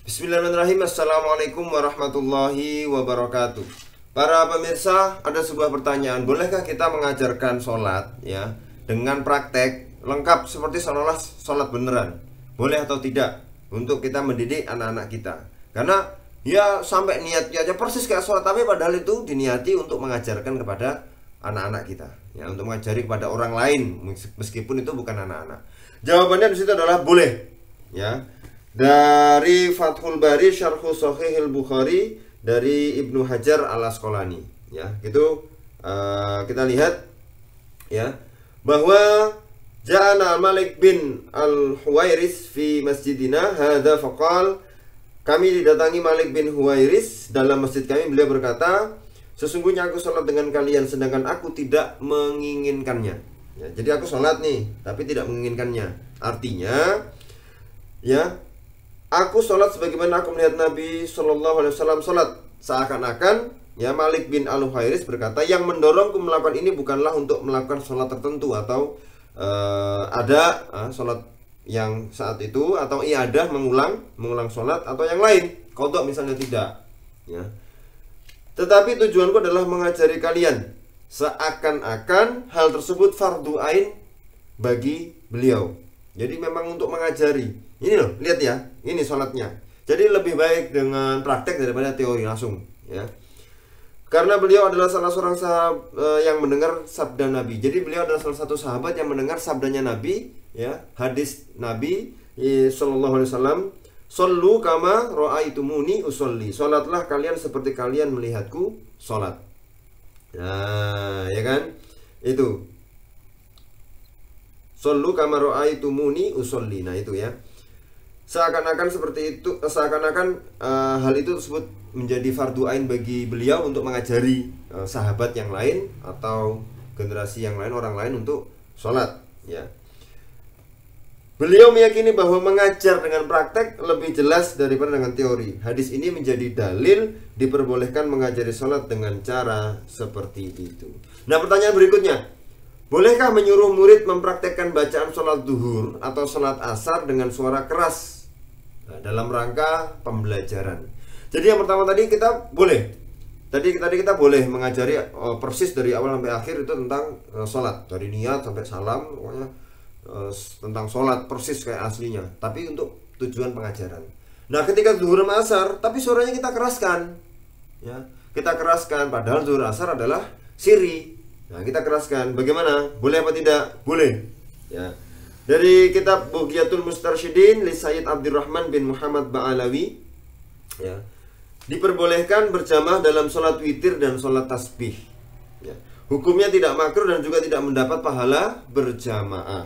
Bismillahirrahmanirrahim. Assalamualaikum warahmatullahi wabarakatuh. Para pemirsa, ada sebuah pertanyaan. Bolehkah kita mengajarkan sholat ya dengan praktek lengkap seperti seolah sholat beneran? Boleh atau tidak? Untuk kita mendidik anak-anak kita. Karena ya sampai niatnya aja persis kayak sholat, tapi padahal itu diniati untuk mengajarkan kepada anak-anak kita ya, untuk mengajari kepada orang lain meskipun itu bukan anak-anak. Jawabannya di situ adalah boleh ya. Dari Fathul Bari Syarhu Shahihil Bukhari dari Ibnu Hajar Al-Asqalani ya, itu kita lihat ya bahwa Ja'ana Malik bin Al-Huwairis fi masjidina hadza faqal, kami didatangi Malik bin Huwairis dalam masjid kami, beliau berkata, sesungguhnya aku sholat dengan kalian sedangkan aku tidak menginginkannya ya, jadi aku sholat nih tapi tidak menginginkannya. Artinya ya, aku sholat sebagaimana aku melihat Nabi Shallallahu Alaihi Wasallam sholat. Seakan-akan ya Malik bin Al-Huwairis berkata, yang mendorongku melakukan ini bukanlah untuk melakukan sholat tertentu atau ada sholat yang saat itu atau iadah mengulang sholat atau yang lain qadha misalnya, tidak ya. Tetapi tujuanku adalah mengajari kalian, seakan-akan hal tersebut fardu ain bagi beliau. Jadi memang untuk mengajari. Ini loh, lihat ya, ini sholatnya. Jadi lebih baik dengan praktek daripada teori langsung ya. Karena beliau adalah salah seorang yang mendengar sabda Nabi. Jadi beliau adalah salah satu sahabat yang mendengar sabdanya Nabi ya, hadis Nabi Sallallahu Alaihi Wasallam, "Shollu kama ra'aitumuni usolli." Sholatlah kalian seperti kalian melihatku sholat. Nah, ya kan? Itu. Shollu kama ra'aitumuni usolli. Nah, itu ya. Seakan-akan seperti itu, seakan-akan hal itu tersebut menjadi fardu ain bagi beliau untuk mengajari sahabat yang lain atau generasi yang lain, orang lain untuk sholat ya. Beliau meyakini bahwa mengajar dengan praktek lebih jelas daripada dengan teori. Hadis ini menjadi dalil diperbolehkan mengajari sholat dengan cara seperti itu. Nah, pertanyaan berikutnya, bolehkah menyuruh murid mempraktekkan bacaan sholat duhur atau sholat asar dengan suara keras dalam rangka pembelajaran? Jadi yang pertama tadi kita boleh. Tadi kita boleh mengajari persis dari awal sampai akhir itu tentang sholat, dari niat sampai salam, pokoknya tentang sholat persis kayak aslinya. Tapi untuk tujuan pengajaran. Nah, ketika zuhur sama asar, tapi suaranya kita keraskan, ya kita keraskan. Padahal zuhur asar adalah siri. Nah, kita keraskan. Bagaimana? Boleh apa tidak? Boleh. Ya. Dari kitab Bughyatul Mustarsyidin li Sayyid Abdurrahman bin Muhammad Ba'alawi ya, diperbolehkan berjamaah dalam sholat witir dan sholat tasbih ya. Hukumnya tidak makruh dan juga tidak mendapat pahala berjamaah.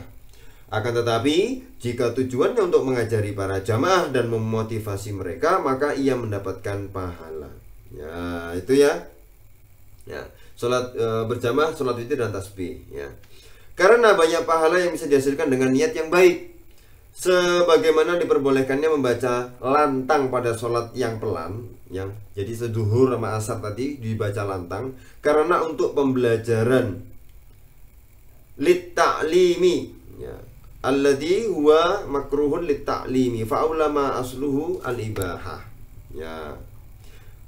Akan tetapi jika tujuannya untuk mengajari para jamaah dan memotivasi mereka, maka ia mendapatkan pahala ya. Itu ya, ya. Sholat berjamaah, sholat witir dan tasbih ya. Karena banyak pahala yang bisa dihasilkan dengan niat yang baik. Sebagaimana diperbolehkannya membaca lantang pada sholat yang pelan yang jadi seduhur sama asar tadi dibaca lantang karena untuk pembelajaran lit ta'limi ya, alladhi huwa makruhun lit ta'limi fa ulama asluhu al ibahah ya.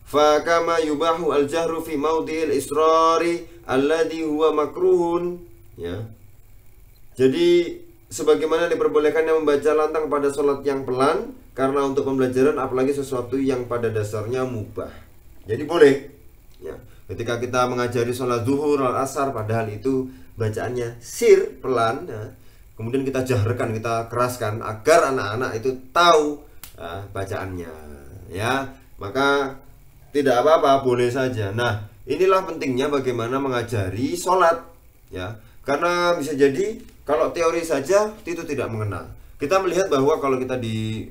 Fa kama yubahu al jahru fi maudhi'il israri alladhi huwa makruhun ya. Jadi sebagaimana diperbolehkannya membaca lantang pada sholat yang pelan karena untuk pembelajaran, apalagi sesuatu yang pada dasarnya mubah. Jadi boleh ya. Ketika kita mengajari sholat zuhur, al-asar, padahal itu bacaannya sir, pelan ya. Kemudian kita jaharkan, kita keraskan agar anak-anak itu tahu bacaannya ya. Maka tidak apa-apa, boleh saja. Nah, inilah pentingnya bagaimana mengajari sholat ya. Karena bisa jadi kalau teori saja itu tidak mengenal. Kita melihat bahwa kalau kita di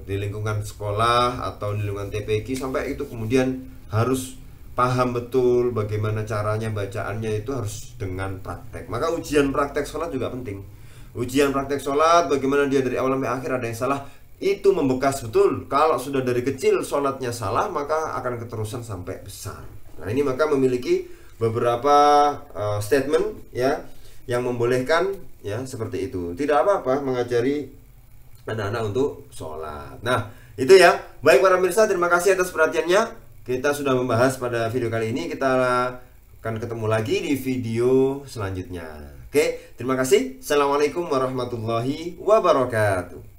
lingkungan sekolah atau di lingkungan TPQ sampai itu kemudian harus paham betul bagaimana caranya bacaannya, itu harus dengan praktek. Maka ujian praktek sholat juga penting. Ujian praktek sholat bagaimana dia dari awal sampai akhir ada yang salah, itu membekas betul. Kalau sudah dari kecil sholatnya salah, maka akan keterusan sampai besar. Nah, ini maka memiliki beberapa statement ya yang membolehkan ya seperti itu. Tidak apa-apa mengajari anak-anak untuk sholat. Nah, Itu ya. Baik para pemirsa, terima kasih atas perhatiannya. Kita sudah membahas pada video kali ini. Kita akan ketemu lagi di video selanjutnya. Oke, terima kasih. Assalamualaikum warahmatullahi wabarakatuh.